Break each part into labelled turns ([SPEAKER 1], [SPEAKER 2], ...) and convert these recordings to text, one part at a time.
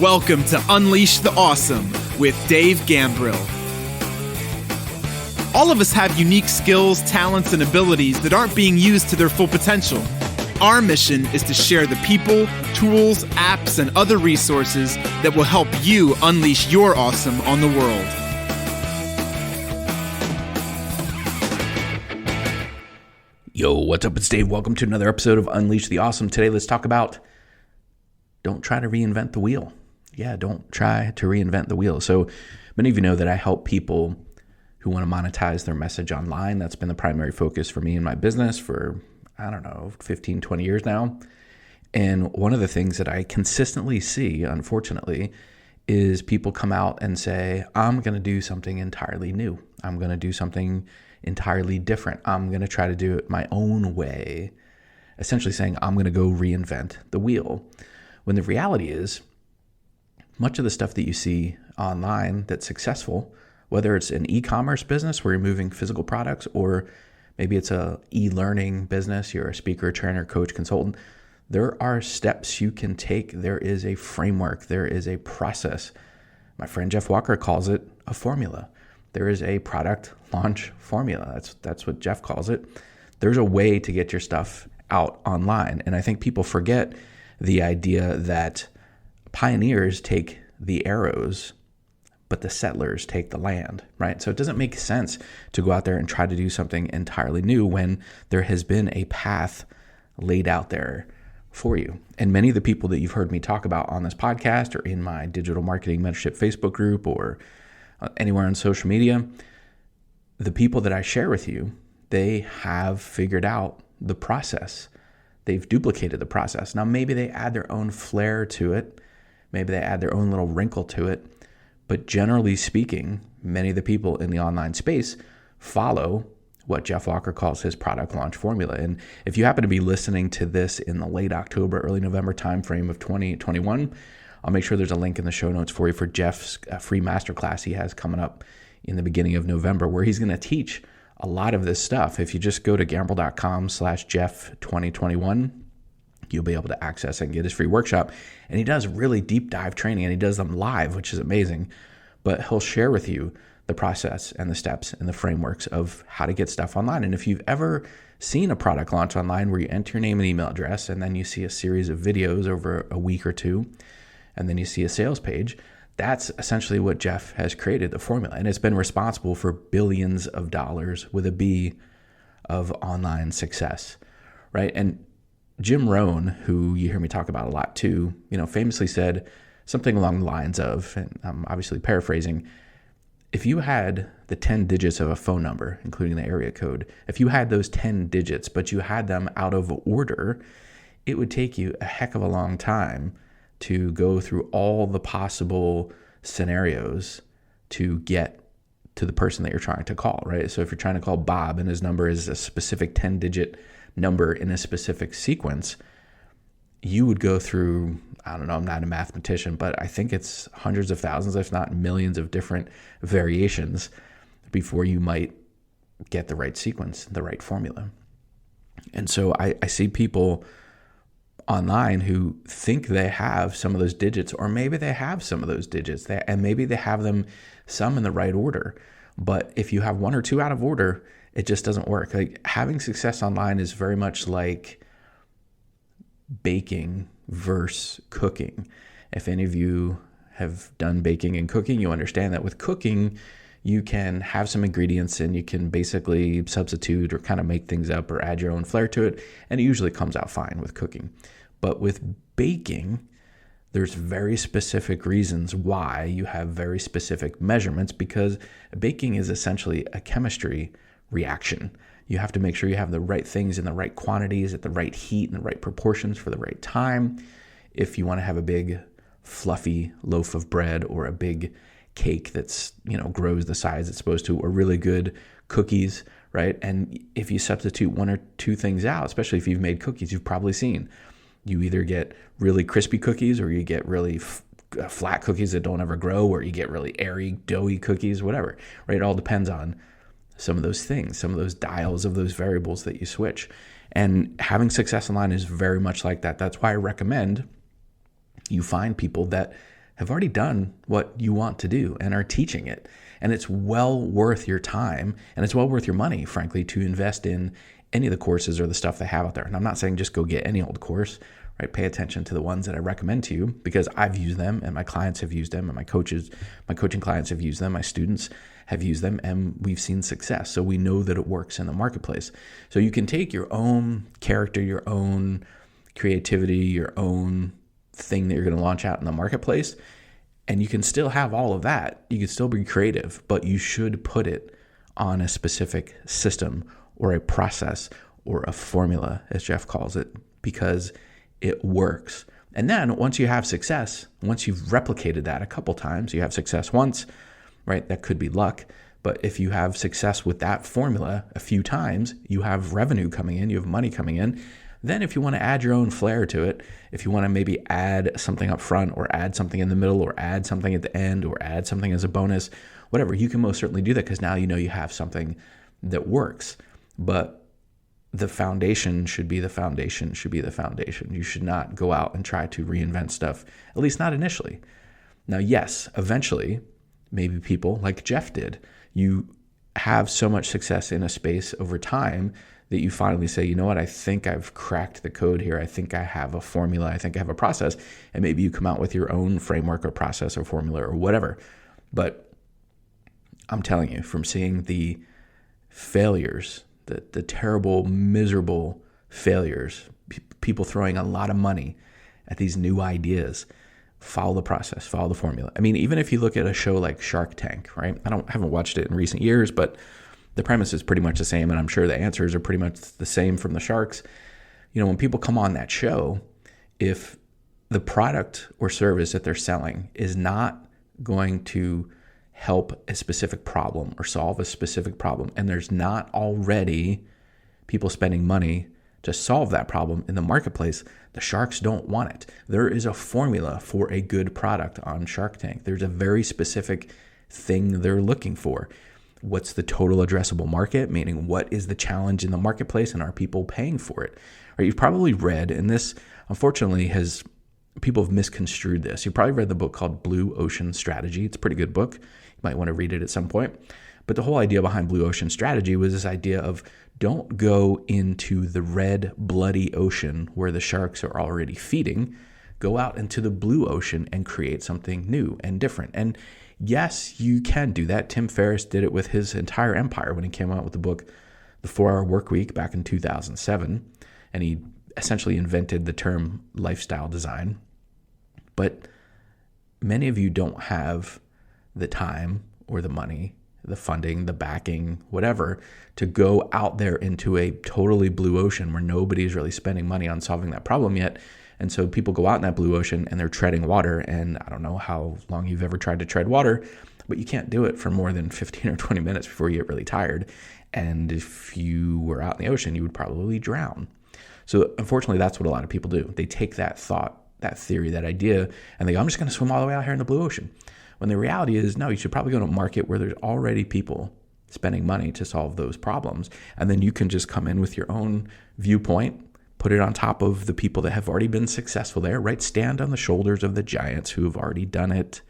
[SPEAKER 1] Welcome to Unleash the Awesome with Dave Gambrill. All of us have unique skills, talents, and abilities that aren't being used to their full potential. Our mission is to share the people, tools, apps, and other resources that will help you unleash your awesome on the world.
[SPEAKER 2] Yo, what's up? It's Dave. Welcome to another episode of Unleash the Awesome. Today, let's talk about don't try to reinvent the wheel. Yeah, don't try to reinvent the wheel. So many of you know that I help people who want to monetize their message online. That's been the primary focus for me in my business for, 15, 20 years now. And one of the things that I consistently see, unfortunately, is people come out and say, I'm going to do something entirely new. I'm going to do something entirely different. I'm going to try to do it my own way. Essentially saying, I'm going to go reinvent the wheel. When the reality is, much of the stuff that you see online that's successful, whether it's an e-commerce business where you're moving physical products, or maybe it's a e-learning business, you're a speaker, trainer, coach, consultant, there are steps you can take. There is a framework. There is a process. My friend Jeff Walker calls it a formula. There is a product launch formula. That's what Jeff calls it. There's a way to get your stuff out online. And I think people forget the idea that pioneers take the arrows, but the settlers take the land, right? So it doesn't make sense to go out there and try to do something entirely new when there has been a path laid out there for you. And many of the people that you've heard me talk about on this podcast or in my digital marketing mentorship Facebook group or anywhere on social media, the people that I share with you, they have figured out the process. They've duplicated the process. Now, maybe they add their own flair to it. Maybe they add their own little wrinkle to it. But generally speaking, many of the people in the online space follow what Jeff Walker calls his product launch formula. And if you happen to be listening to this in the late October, early November timeframe of 2021, I'll make sure there's a link in the show notes for you for Jeff's free masterclass he has coming up in the beginning of November, where he's going to teach a lot of this stuff. If you just go to gambrill.com/Jeff2021, you'll be able to access and get his free workshop. And he does really deep dive training, and he does them live, which is amazing. But he'll share with you the process and the steps and the frameworks of how to get stuff online. And if you've ever seen a product launch online where you enter your name and email address, and then you see a series of videos over a week or two, and then you see a sales page, that's essentially what Jeff has created, the formula. And it's been responsible for billions of dollars with a B of online success, right? And Jim Rohn, who you hear me talk about a lot too, famously said something along the lines of, and I'm obviously paraphrasing, if you had the 10 digits of a phone number, including the area code, if you had those 10 digits, but you had them out of order, it would take you a heck of a long time to go through all the possible scenarios to get to the person that you're trying to call, right? So if you're trying to call Bob and his number is a specific 10-digit number in a specific sequence, you would go through, I don't know, I'm not a mathematician, but I think it's hundreds of thousands, if not millions of different variations before you might get the right sequence, the right formula. And so I see people online who think they have some of those digits, or maybe they have some of those digits, and maybe they have them some in the right order. But if you have one or two out of order, it just doesn't work. Like, having success online is very much like baking versus cooking. If any of you have done baking and cooking, you understand that with cooking, you can have some ingredients and you can basically substitute or kind of make things up or add your own flair to it, and it usually comes out fine with cooking. But with baking, there's very specific reasons why you have very specific measurements, because baking is essentially a chemistry reaction. You have to make sure you have the right things in the right quantities at the right heat and the right proportions for the right time. If you want to have a big fluffy loaf of bread or a big cake that's, grows the size it's supposed to, or really good cookies, right? And if you substitute one or two things out, especially if you've made cookies, you've probably seen, you either get really crispy cookies or you get really flat cookies that don't ever grow, or you get really airy, doughy cookies, whatever, right? It all depends on some of those things, some of those dials of those variables that you switch. And having success online is very much like that. That's why I recommend you find people that have already done what you want to do and are teaching it. And it's well worth your time, and it's well worth your money, frankly, to invest in any of the courses or the stuff they have out there. And I'm not saying just go get any old course, right? Pay attention to the ones that I recommend to you, because I've used them and my clients have used them and my coaching clients have used them, my students have used them, and we've seen success. So we know that it works in the marketplace. So you can take your own character, your own creativity, your own thing that you're going to launch out in the marketplace, and you can still have all of that. You can still be creative, but you should put it on a specific system or a process or a formula, as Jeff calls it, because it works. And then once you have success, once you've replicated that a couple times, you have success once, right? That could be luck. But if you have success with that formula a few times, you have revenue coming in, you have money coming in. Then if you want to add your own flair to it, if you want to maybe add something up front or add something in the middle or add something at the end or add something as a bonus, whatever, you can most certainly do that, because now you know you have something that works. But the foundation should be the foundation, should be the foundation. You should not go out and try to reinvent stuff, at least not initially. Now, yes, eventually, maybe people like Jeff did, you have so much success in a space over time that you finally say, you know what, I think I've cracked the code here. I think I have a formula. I think I have a process. And maybe you come out with your own framework or process or formula or whatever. But I'm telling you, from seeing the failures, the terrible, miserable failures, people throwing a lot of money at these new ideas, follow the process, follow the formula. I mean, even if you look at a show like Shark Tank, right? Haven't watched it in recent years, but the premise is pretty much the same, and I'm sure the answers are pretty much the same from the sharks. You know, when people come on that show, if the product or service that they're selling is not going to help a specific problem or solve a specific problem, and there's not already people spending money to solve that problem in the marketplace, the sharks don't want it. There is a formula for a good product on Shark Tank. There's a very specific thing they're looking for. What's the total addressable market? Meaning, what is the challenge in the marketplace, and are people paying for it? Or you've probably read, and this unfortunately people have misconstrued this. You've probably read the book called Blue Ocean Strategy. It's a pretty good book. You might want to read it at some point. But the whole idea behind Blue Ocean Strategy was this idea of don't go into the red, bloody ocean where the sharks are already feeding. Go out into the blue ocean and create something new and different. And yes, you can do that. Tim Ferriss did it with his entire empire when he came out with the book, The 4-Hour Workweek, back in 2007. And he essentially invented the term lifestyle design. But many of you don't have the time or the money, the funding, the backing, whatever, to go out there into a totally blue ocean where nobody's really spending money on solving that problem yet. And so people go out in that blue ocean and they're treading water. And I don't know how long you've ever tried to tread water, but you can't do it for more than 15 or 20 minutes before you get really tired. And if you were out in the ocean, you would probably drown. So unfortunately, that's what a lot of people do. They take that thought, that theory, that idea, and they go, I'm just going to swim all the way out here in the blue ocean. When the reality is, no, you should probably go to a market where there's already people spending money to solve those problems. And then you can just come in with your own viewpoint, put it on top of the people that have already been successful there, right? Stand on the shoulders of the giants who have already done it.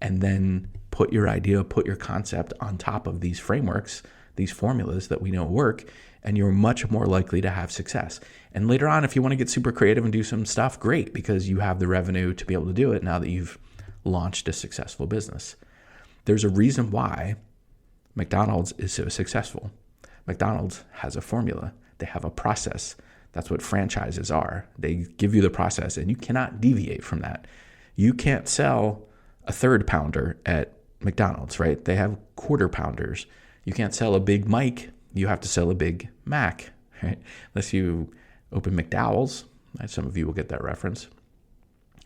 [SPEAKER 2] And then put your idea, put your concept on top of these frameworks, these formulas that we know work, and you're much more likely to have success. And later on, if you want to get super creative and do some stuff, great, because you have the revenue to be able to do it now that you've launched a successful business. There's a reason why McDonald's is so successful. McDonald's has a formula. They have a process. That's what franchises are. They give you the process, and you cannot deviate from that. You can't sell a third pounder at McDonald's, right? They have quarter pounders. You can't sell a Big Mike. You have to sell a Big Mac, right? Unless you open McDowell's. Some of you will get that reference.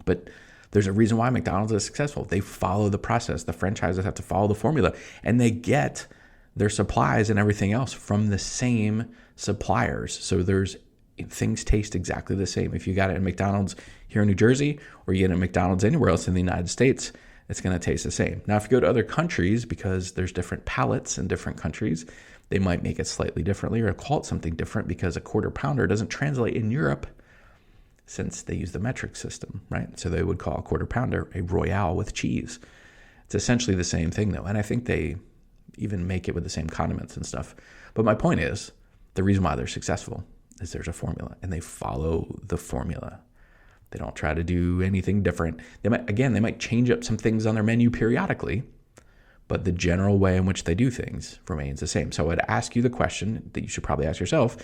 [SPEAKER 2] But there's a reason why McDonald's is successful. They follow the process. The franchises have to follow the formula, and they get their supplies and everything else from the same suppliers. So things taste exactly the same. If you got it at McDonald's here in New Jersey, or you get it at McDonald's anywhere else in the United States, it's going to taste the same. Now, if you go to other countries, because there's different palates in different countries, they might make it slightly differently or call it something different, because a quarter pounder doesn't translate in Europe since they use the metric system, right? So they would call a quarter pounder a Royale with cheese. It's essentially the same thing though. And I think they even make it with the same condiments and stuff. But my point is, the reason why they're successful is there's a formula and they follow the formula. They don't try to do anything different. They might change up some things on their menu periodically, but the general way in which they do things remains the same. So I'd ask you the question that you should probably ask yourself: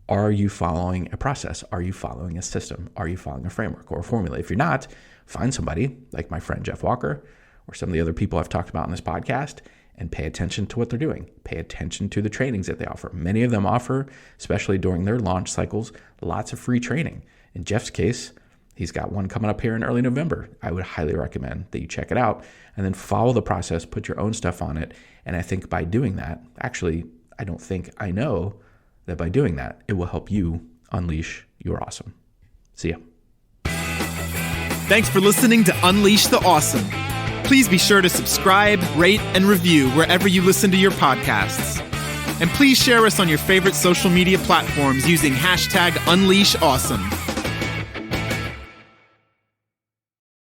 [SPEAKER 2] are you following a process? Are you following a system? Are you following a framework or a formula? If you're not, find somebody like my friend Jeff Walker or some of the other people I've talked about in this podcast and pay attention to what they're doing. Pay attention to the trainings that they offer. Many of them offer, especially during their launch cycles, lots of free training. In Jeff's case, he's got one coming up here in early November. I would highly recommend that you check it out and then follow the process, put your own stuff on it. And I think by doing that, I know that by doing that, it will help you unleash your awesome. See ya.
[SPEAKER 1] Thanks for listening to Unleash the Awesome. Please be sure to subscribe, rate, and review wherever you listen to your podcasts. And please share us on your favorite social media platforms using #UnleashAwesome.